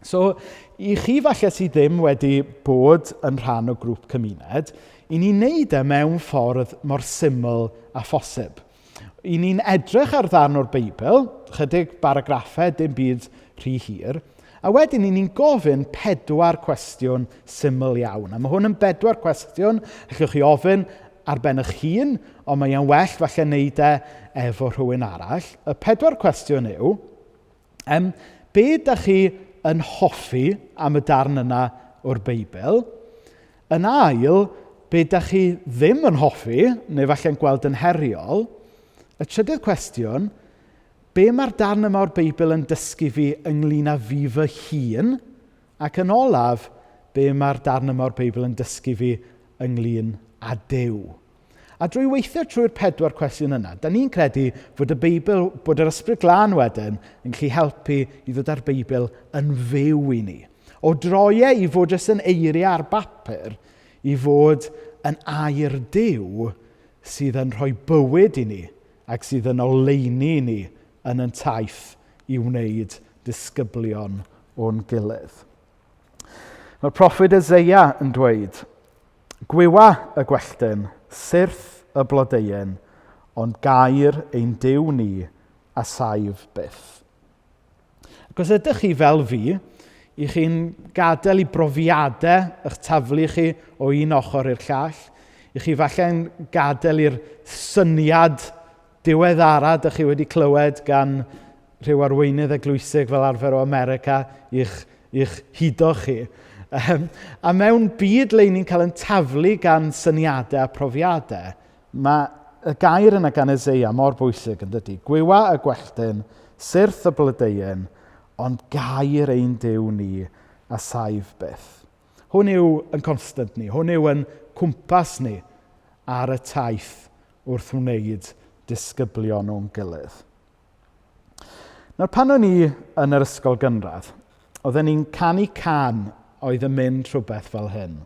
So, i chi falle sydd ddim wedi bod yn rhan o grŵp cymuned, i ni'n neud mewn ffordd mor syml a phosib. I ni'n edrych ar ddarn o'r Beibl, chydig baragraffau, dim byd rhy hir, a wedyn ni'n gofyn 4 cwestiwn syml iawn. A mae hwn yn 4 cwestiwn, allwch chi ofyn ar ben eich hun, ond mae e'n well falle wneud efo rhywun arall. Y 4 cwestiwn yw, be ydych chi yn hoffi am y darn yna o'r Beibl? Yn ail, be ydych chi ddim yn hoffi, neu falle'n gweld yn heriol? Y 3ydd cwestiwn, be mae'r darn yma o'r Beibl yn dysgu fi ynglyn â fi fy hun? Ac yn olaf, be mae'r darn yma o'r Beibl yn dysgu fi ynglyn â Duw. A drwy weithio trwy'r 4 cwestiwn yna, da ni'n credu fod y Beibl, bod yr Ysbryd Glân wedyn yn gallu helpu i ddod â'r Beibl yn fyw i ni. O droi i fod jyst yn eiriau ar bapur, i fod yn air Duw sydd yn rhoi bywyd i ni ac sydd yn oleuni ni yn ein taith i wneud disgyblion o'n gilydd. Mae'r proffwyd Eseia yn dweud, gwywa y gwelltyn, syrth y blodeuyn, ond gair ein Duw ni a saif byth. Ac os ydych chi fel fi, i chi'n gadael i brofiadau eich taflu chi o un ochr i'r llall, i chi falle'n gadael i'r syniad diweddara ydych chi wedi clywed gan rhyw arweinydd eglwysig fel arfer o America i'ch hudo chi. A mewn byd le ni'n cael yn taflu gan syniadau a profiadau, mae y gair yna gan Eseia mor bwysig yn dydy. Gwywa y gwelltyn, syrth y blodeuyn, ond gair ein Duw ni a saif byth. Hwn yw yn constant ni, hwn yw yn cwmpas ni ar y taith wrth wneud disgyblion o'n gilydd. Nawr pan o'n i yn yr ysgol gynradd, oedden ni'n canu can oedd yn mynd rhywbeth fel hyn.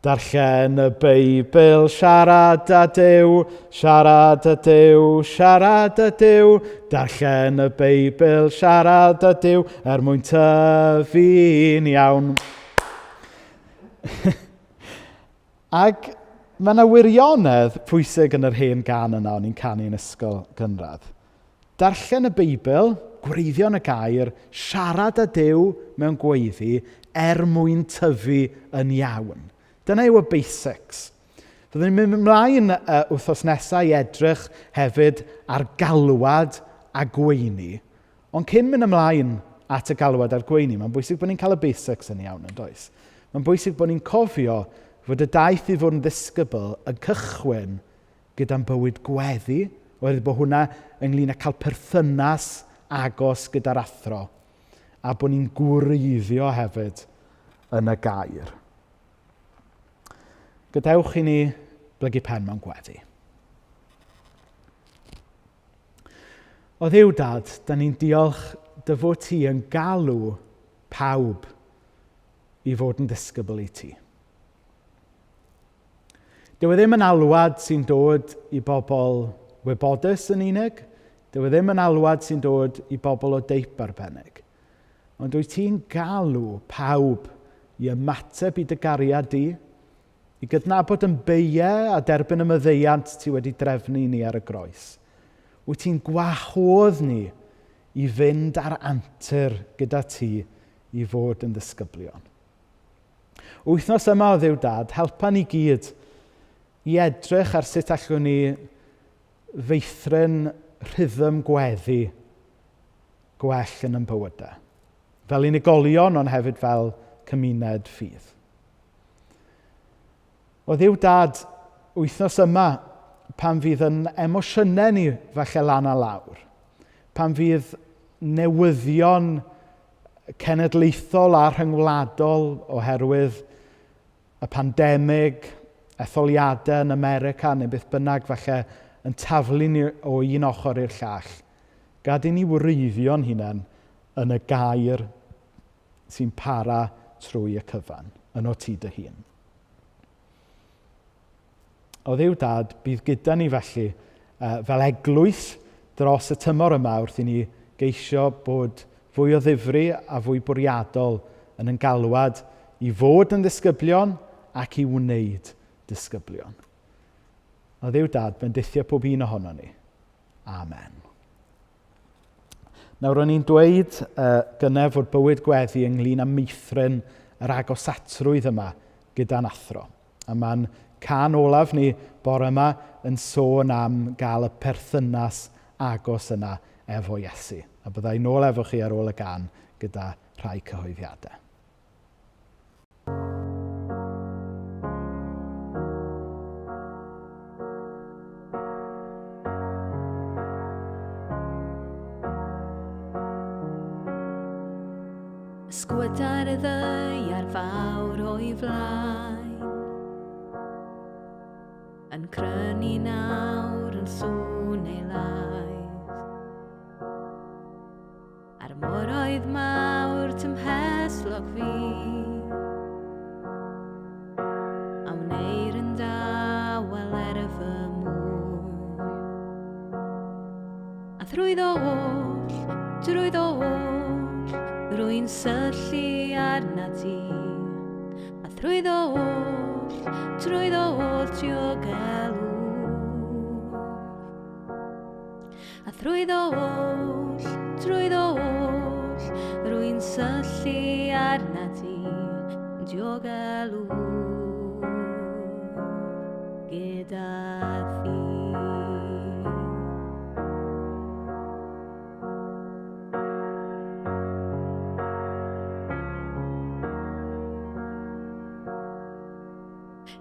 Darllen y Beibl, siarad â Duw, siarad â Duw, siarad â Duw. Darllen y Beibl, siarad â Duw, mwyn tyfu'n iawn. Ac mae yna wirionedd pwysig yn yr hen gan yna o'n i'n canu yn ysgol gynradd. Darllen y Beibl, gwreiddio'n y gair, siarad â Duw mewn gweiddi, mwyn tyfu yn iawn. Dyna yw y basics. Fyddwn ni'n mynd ymlaen wythnos nesaf i edrych hefyd ar galwad a gweini. Ond cyn mynd ymlaen at y galwad a'r gweini, mae'n bwysig bod ni'n cael y basics yn iawn, yn does? Mae'n bwysig bod ni'n cofio fod y daith i fod yn ddisgybl yn cychwyn gyda'n bywyd gweddi, oherwydd bod hwnna ynglyn â cael perthynas agos gyda'r athro, a bod ni'n gwreiddio hefyd yn y gair. Gadewch i ni blygu pen mewn gweddi. O Dduw Dad, da ni'n diolch dy fod ti yn galw pawb i fod yn ddisgybl i ti. Dyw e ddim yn alwad sy'n dod i bobl wybodus yn unig, dyw e ddim yn alwad sy'n dod i bobl o deip arbennig, ond wyt ti'n galw pawb i ymateb i dy gariad di, i gydnabod yn beiau a derbyn y maddeuant ti wedi drefnu ni ar y groes. Wyt ti'n gwahodd ni i fynd ar antur gyda ti i fod yn ddisgyblion. Wythnos yma o Dduw Dad, helpa ni gyd i edrych ar sut allwn ni feithrin rhythm gweddi gwell yn ein bywydau. Fel unigolion, ond hefyd fel cymuned ffydd. O Dduw Dad, wythnos yma, pan fydd yn emosiynau ni falle lan a lawr, pan fydd newyddion cenedlaethol a rhyngwladol oherwydd y pandemig, etholiadau yn America neu beth bynnag falle yn taflu ni o un ochr i'r llall, gad i ni wreiddio'n hunain yn y gair sy'n para trwy y cyfan, yn o ti dy hun. O Dduw Dad, bydd gyda ni felly fel eglwys dros y tymor yma wrth i ni geisio bod fwy o ddifri a fwy bwriadol yn ein galwad i fod yn ddisgyblion ac i wneud disgyblion. O Dduw Dad, bendithio pob un ohono ni. Amen. Nawr, o'n i'n dweud gynnau fod bywyd gweddi ynglyn â meithrin yr agosatrwydd yma gyda'n athro. A mae'n can olaf ni bore yma yn sôn am gael y perthynas agos yna efo Iesu. A byddai nôl efo chi ar ôl y gan gyda rhai cyhoeddiadau. Ysgwydau'r ddaear fawr o'i flaen, yn crynu nawr yn sŵn ei lais. A'r moroedd mawr tymheslog fi, a wneir yn dawel fy mwy. A drwyddo oll, rwy'n syllu arna ti. A drwyddo oll diogelw. A drwyddo oll, rwy'n syllu arna ti. Diogelw gyda thi.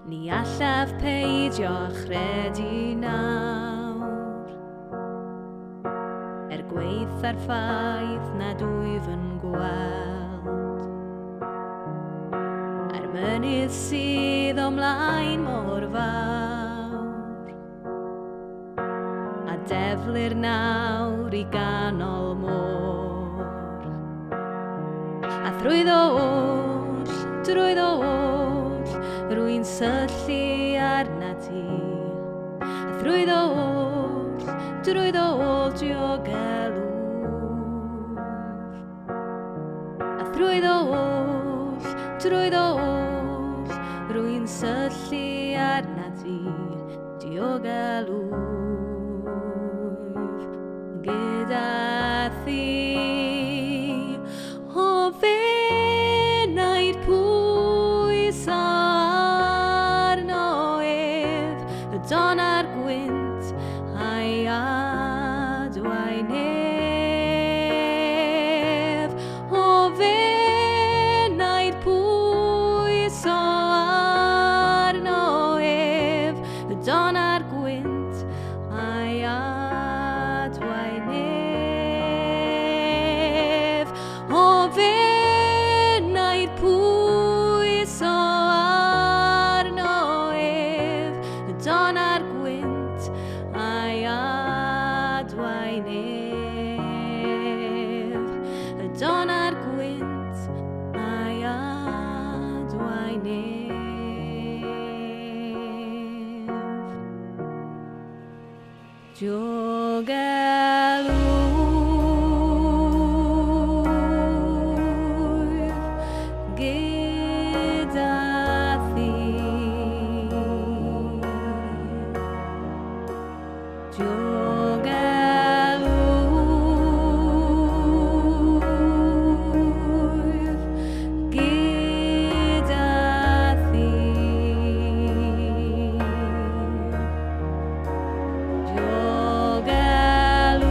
Ni allaf peidio chredu nawr, gweitha'r ffaith nad wyf yn gweld. A'r mynydd sydd o mlaen mor fawr, a deflir nawr I ganol môr. A drwyddo oll, rwy'n syllu arna ti. A drwyddo oll diogelw. A drwyddo oll, rwy'n syllu arna ti. Diogelw gyda thi. O fe wnaed pwys arno ef, y don a'r gwynt a'i adwain ef. O fe wnaed pwys arno ef, y don a'r gwynt a'i adwain ef. O fe wnaed pwys arno ef, y don a'r gwynt a'i adwain ef. Y don a'r gwynt a'i adwain ef. Diogelw gyda thi. Diogelw gyda thi. Diogelw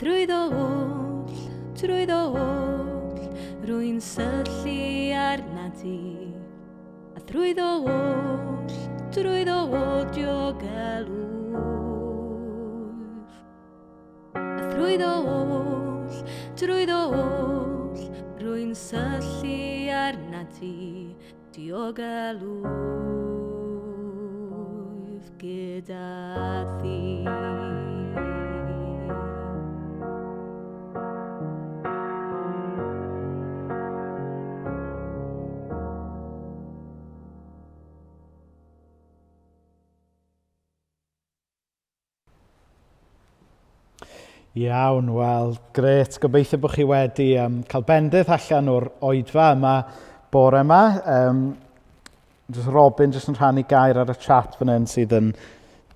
trwy oll, rwy'n syllu arna ti. A drwy oll, diogelwch. A drwy oll, rwy'n syllu arna ti, diogelwch gyda thi. Iawn, wel, gret. Gobeithio bod chi wedi cael bendydd allan o'r oedfa yma bore yma. Robin jyst yn rhannu gair ar y chat fan hyn sydd yn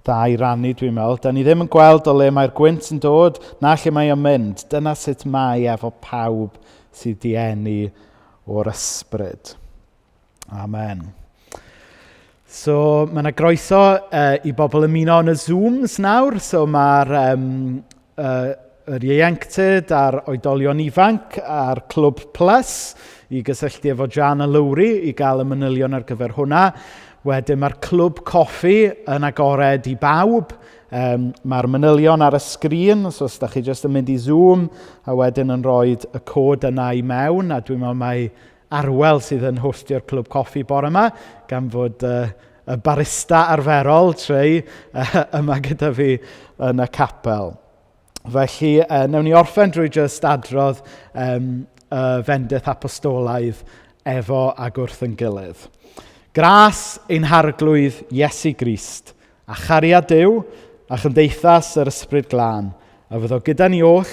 dda i rannu, dwi'n meddwl. Da ni ddim yn gweld o le mae'r gwynt yn dod, na lle mae o'n mynd. Dyna sut mae efo pawb sydd di eni o'r ysbryd. Amen. So, mae yna groeso i bobl ymuno yn y Zooms nawr. So, mae'r yr ieuenctid a'r oedolion ifanc a'r Clwb Plus i gysylltu efo Jan a Lowry i gael y manylion ar gyfer hwnna. Wedyn mae'r Clwb Coffi yn agored i bawb. Mae'r manylion ar y sgrin, so os da chi jyst yn mynd i Zoom a wedyn yn rhoi y cod yna i mewn, a dwi'n meddwl mae Arwel sydd yn hostio'r Clwb Coffi bore yma, gan fod y barista arferol treu yma gyda fi yn y capel. Felly, newn ni orffen drwy jyst adrodd y fendith apostolaidd efo ag wrth yn gilydd. Gras ein harglwydd Iesu Grist, a chariad Duw, a chymdeithas yr Ysbryd Glân, a fyddo gyda ni oll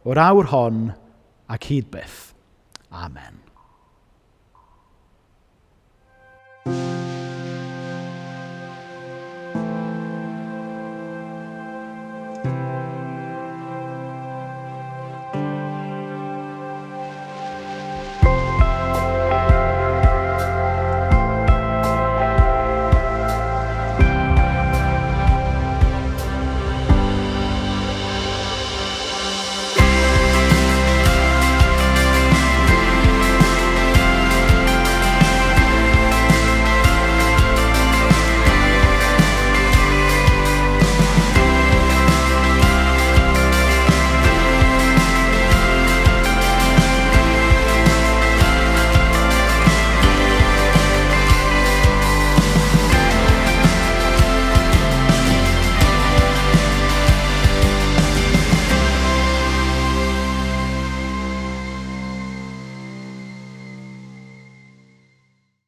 o'r awr hon ac hyd byth. Amen.